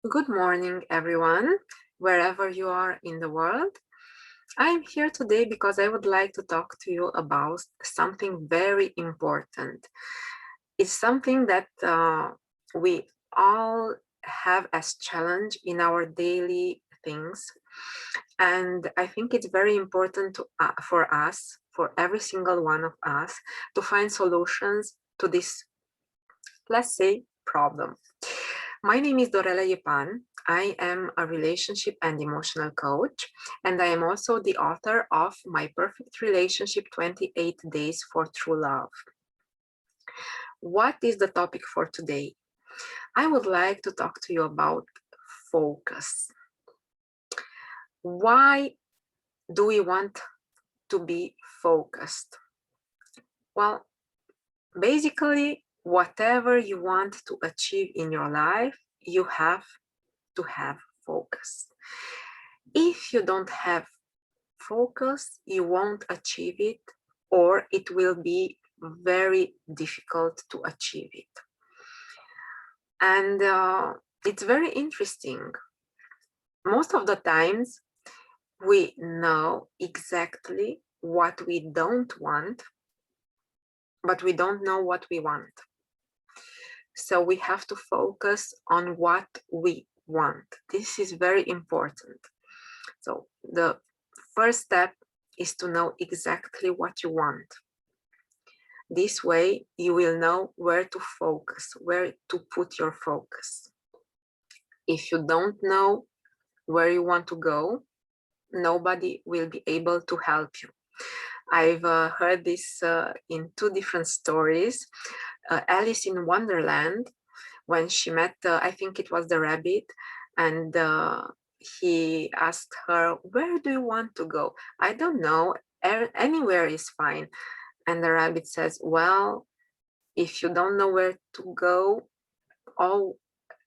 Good morning, everyone, wherever you are in the world. I'm here today because I would like to talk to you about something very important. It's something that we all have as challenge in our daily things. And I think it's very important for us, for every single one of us, to find solutions to this, let's say, problem. My name is Dorela Yepan. I am a relationship and emotional coach, and I am also the author of My Perfect Relationship 28 Days for True Love. What is the topic for today? I would like to talk to you about focus. Why do we want to be focused? Well, basically, whatever you want to achieve in your life, you have to have focus. If you don't have focus, you won't achieve it, or it will be very difficult to achieve it. And it's very interesting. Most of the times, we know exactly what we don't want, but we don't know what we want. So we have to focus on what we want. This is very important. So the first step is to know exactly what you want. This way, you will know where to focus, where to put your focus. If you don't know where you want to go, nobody will be able to help you. I've heard this in two different stories. Alice in Wonderland, when she met, I think it was the rabbit, and he asked her, "Where do you want to go?" "I don't know, anywhere is fine." And the rabbit says, "Well, if you don't know where to go,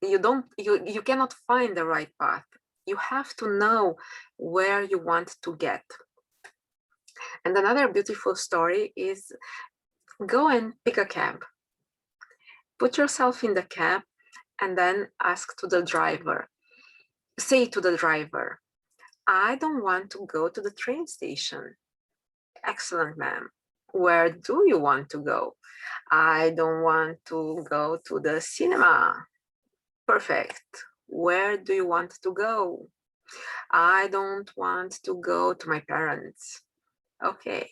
you cannot find the right path. You have to know where you want to get." And another beautiful story is, go and pick a cab. Put yourself in the cab and then ask to the driver. Say to the driver, "I don't want to go to the train station." "Excellent, ma'am. Where do you want to go?" "I don't want to go to the cinema." "Perfect. Where do you want to go?" "I don't want to go to my parents." "Okay,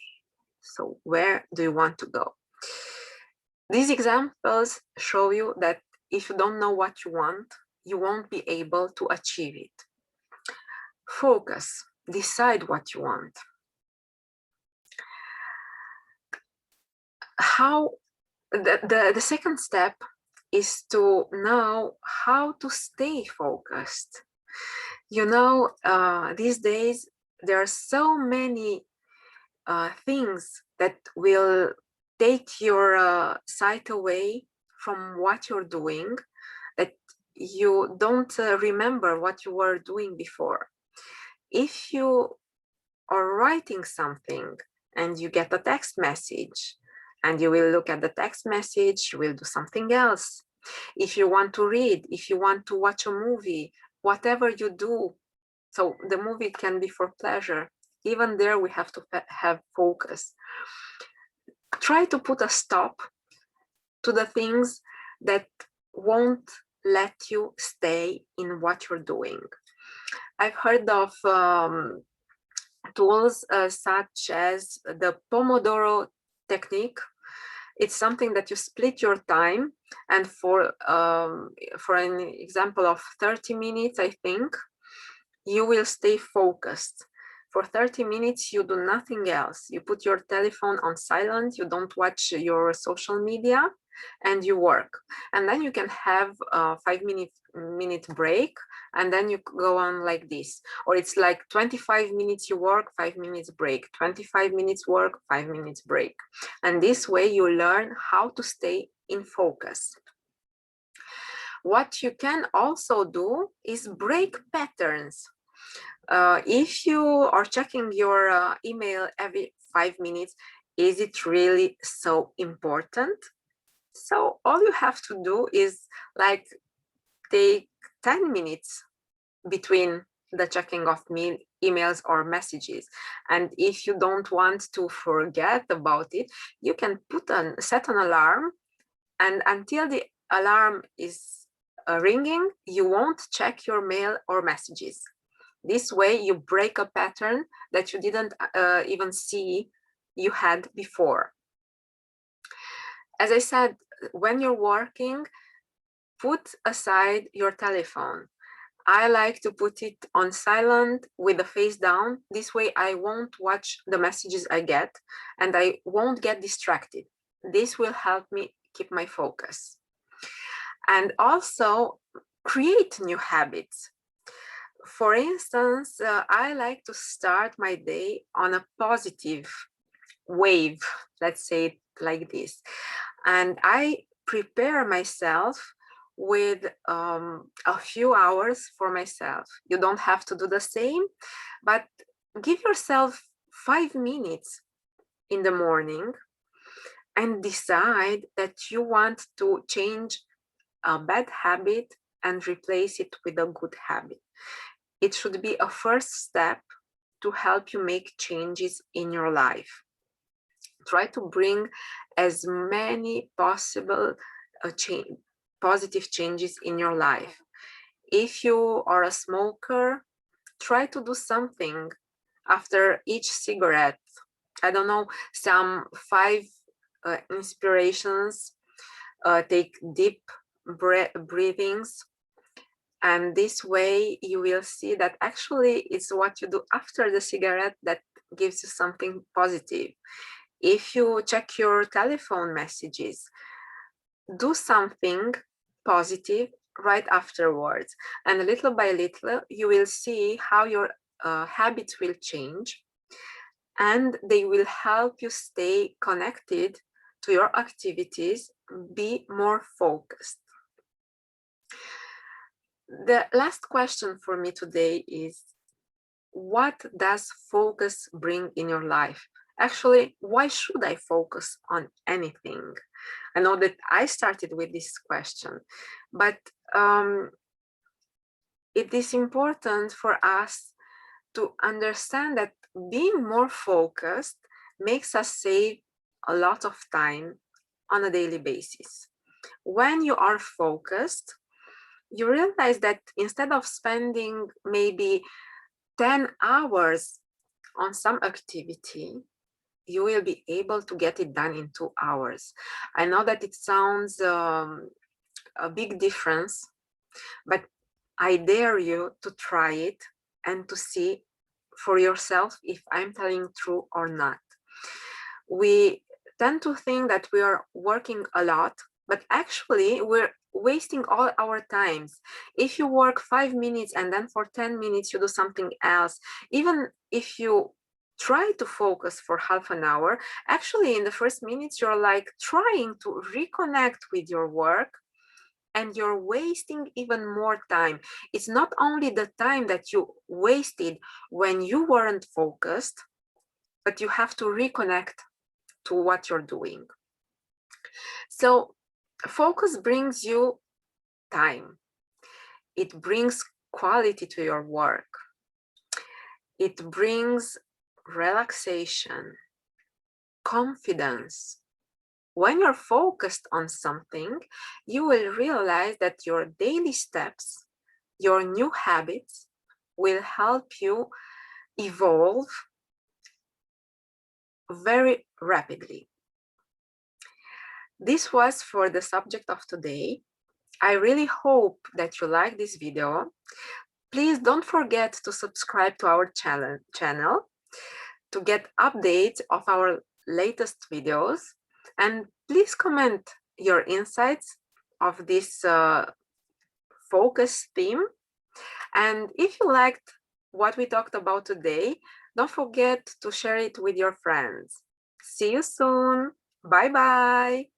so where do you want to go?" These examples show you that if you don't know what you want, you won't be able to achieve it. Focus, decide what you want. The second step is to know how to stay focused. You know, these days there are so many things that will take your sight away from what you're doing, that you don't remember what you were doing before. If you are writing something and you get a text message, and you will look at the text message, you will do something else. If you want to read, if you want to watch a movie, whatever you do, so the movie can be for pleasure, even there we have to have focus. Try to put a stop to the things that won't let you stay in what you're doing. I've heard of tools such as the Pomodoro technique. It's something that you split your time, and for an example of 30 minutes, I think, you will stay focused. For 30 minutes, you do nothing else. You put your telephone on silent, you don't watch your social media, and you work. And then you can have a 5-minute break, and then you go on like this. Or it's like 25 minutes you work, 5 minutes break, 25 minutes work, 5 minutes break. And this way you learn how to stay in focus. What you can also do is break patterns. If you are checking your email every 5 minutes, is it really so important? So all you have to do is like take 10 minutes between the checking of emails or messages. And if you don't want to forget about it, you can set an alarm, and until the alarm is ringing, you won't check your mail or messages. This way you break a pattern that you didn't even see you had before. As I said, when you're working, put aside your telephone. I like to put it on silent with the face down. This way I won't watch the messages I get and I won't get distracted. This will help me keep my focus. And also create new habits. For instance, I like to start my day on a positive wave, let's say it like this. And I prepare myself with a few hours for myself. You don't have to do the same, but give yourself 5 minutes in the morning and decide that you want to change a bad habit and replace it with a good habit. It should be a first step to help you make changes in your life. Try to bring as many possible positive changes in your life. If you are a smoker, try to do something after each cigarette. I don't know, some 5 inspirations. Take deep breathings, and this way you will see that actually it's what you do after the cigarette that gives you something positive. If you check your telephone messages, do something positive right afterwards, and little by little you will see how your habits will change, and they will help you stay connected to your activities, be more focused. The last question for me today is, what does focus bring in your life? Actually, why should I focus on anything? I know that I started with this question, but it is important for us to understand that being more focused makes us save a lot of time on a daily basis. When you are focused, you realize that instead of spending maybe 10 hours on some activity, you will be able to get it done in 2 hours. I know that it sounds a big difference, but I dare you to try it and to see for yourself if I'm telling true or not. We tend to think that we are working a lot, but actually we're wasting all our times. If you work 5 minutes and then for 10 minutes you do something else, even if you try to focus for half an hour, actually in the first minutes you're like trying to reconnect with your work, and you're wasting even more time. It's not only the time that you wasted when you weren't focused, but you have to reconnect to what you're doing. So focus brings you time. It brings quality to your work. It brings relaxation, confidence. When you're focused on something, you will realize that your daily steps, your new habits will help you evolve very rapidly. This was for the subject of today. I really hope that you like this video. Please don't forget to subscribe to our channel to get updates of our latest videos. And please comment your insights of this focus theme. And if you liked what we talked about today, don't forget to share it with your friends. See you soon. Bye-bye.